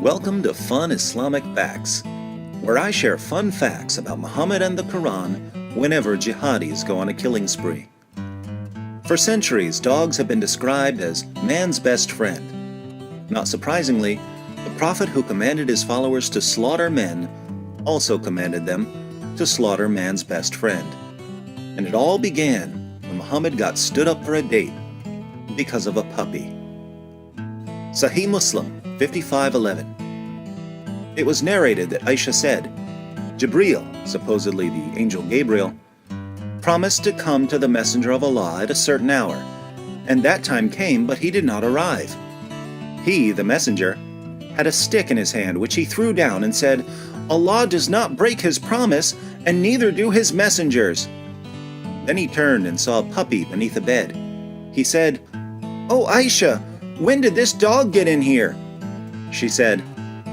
Welcome to Fun Islamic Facts, where I share fun facts about Muhammad and the Quran whenever jihadis go on a killing spree. For centuries, dogs have been described as man's best friend. Not surprisingly, the Prophet who commanded his followers to slaughter men also commanded them to slaughter man's best friend. And it all began when Muhammad got stood up for a date because of a puppy. Sahih Muslim 55:11. It was narrated that Aisha said, Jibreel, supposedly the angel Gabriel, promised to come to the Messenger of Allah at a certain hour, and that time came, but he did not arrive. He, the messenger, had a stick in his hand which he threw down and said, Allah does not break his promise, and neither do his messengers. Then he turned and saw a puppy beneath a bed. He said, "Oh Aisha, when did this dog get in here?" She said,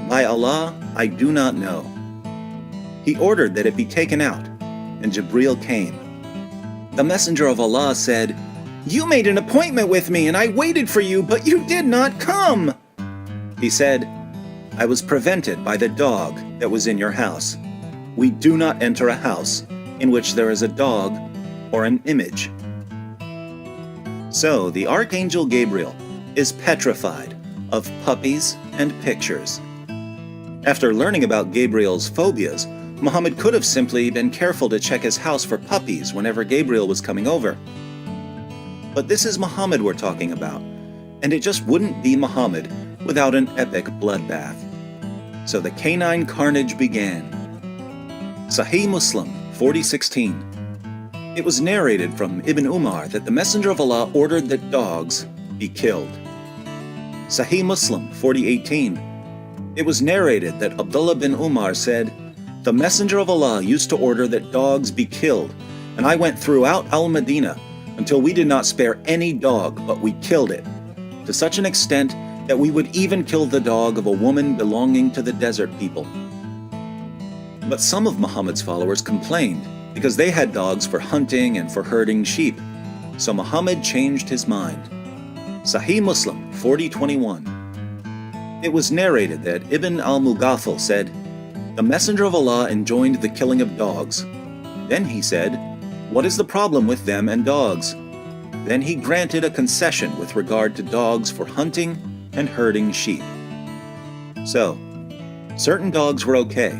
"By Allah, I do not know." He ordered that it be taken out, and Jibreel came. The Messenger of Allah said, "You made an appointment with me, and I waited for you, but you did not come." He said, "I was prevented by the dog that was in your house. We do not enter a house in which there is a dog or an image." So the Archangel Gabriel is petrified of puppies and pictures. After learning about Gabriel's phobias, Muhammad could have simply been careful to check his house for puppies whenever Gabriel was coming over. But this is Muhammad we're talking about, and it just wouldn't be Muhammad without an epic bloodbath. So the canine carnage began. Sahih Muslim 40:16. It was narrated from Ibn Umar that the Messenger of Allah ordered that dogs be killed. Sahih Muslim 40:18. It was narrated that Abdullah bin Umar said, "The Messenger of Allah used to order that dogs be killed, and I went throughout Al-Madinah until we did not spare any dog, but we killed it, to such an extent that we would even kill the dog of a woman belonging to the desert people." But some of Muhammad's followers complained because they had dogs for hunting and for herding sheep, so Muhammad changed his mind. Sahih Muslim 40:21. It was narrated that Ibn al-Mughaffal said, "The Messenger of Allah enjoined the killing of dogs. Then he said, 'What is the problem with them and dogs?' Then he granted a concession with regard to dogs for hunting and herding sheep." So, certain dogs were okay,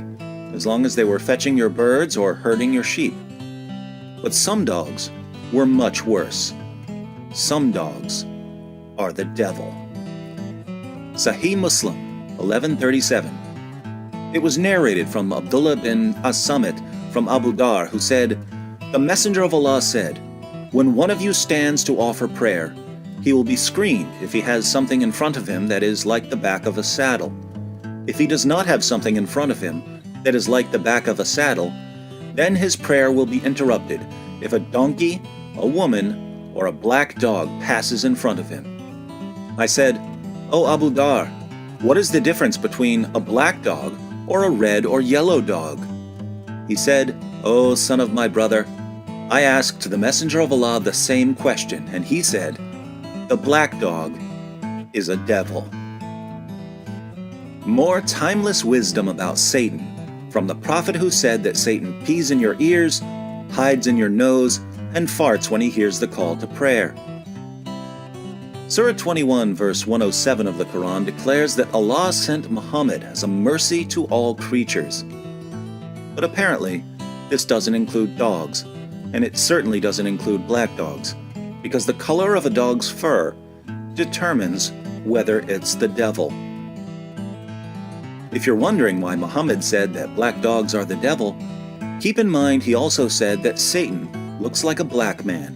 as long as they were fetching your birds or herding your sheep. But some dogs were much worse. Some dogs are the devil. Sahih Muslim 1137. It was narrated from Abdullah bin As-Samit from Abu Dar, who said, "The Messenger of Allah said, 'When one of you stands to offer prayer, he will be screened if he has something in front of him that is like the back of a saddle. If he does not have something in front of him that is like the back of a saddle, then his prayer will be interrupted if a donkey, a woman, or a black dog passes in front of him.' I said, 'O Abu Dar, what is the difference between a black dog or a red or yellow dog?' He said, 'O son of my brother, I asked the Messenger of Allah the same question, and he said, the black dog is a devil.'" More timeless wisdom about Satan from the Prophet who said that Satan pees in your ears, hides in your nose, and farts when he hears the call to prayer. Surah 21 verse 107 of the Quran declares that Allah sent Muhammad as a mercy to all creatures. But apparently, this doesn't include dogs, and it certainly doesn't include black dogs, because the color of a dog's fur determines whether it's the devil. If you're wondering why Muhammad said that black dogs are the devil, keep in mind he also said that Satan looks like a black man.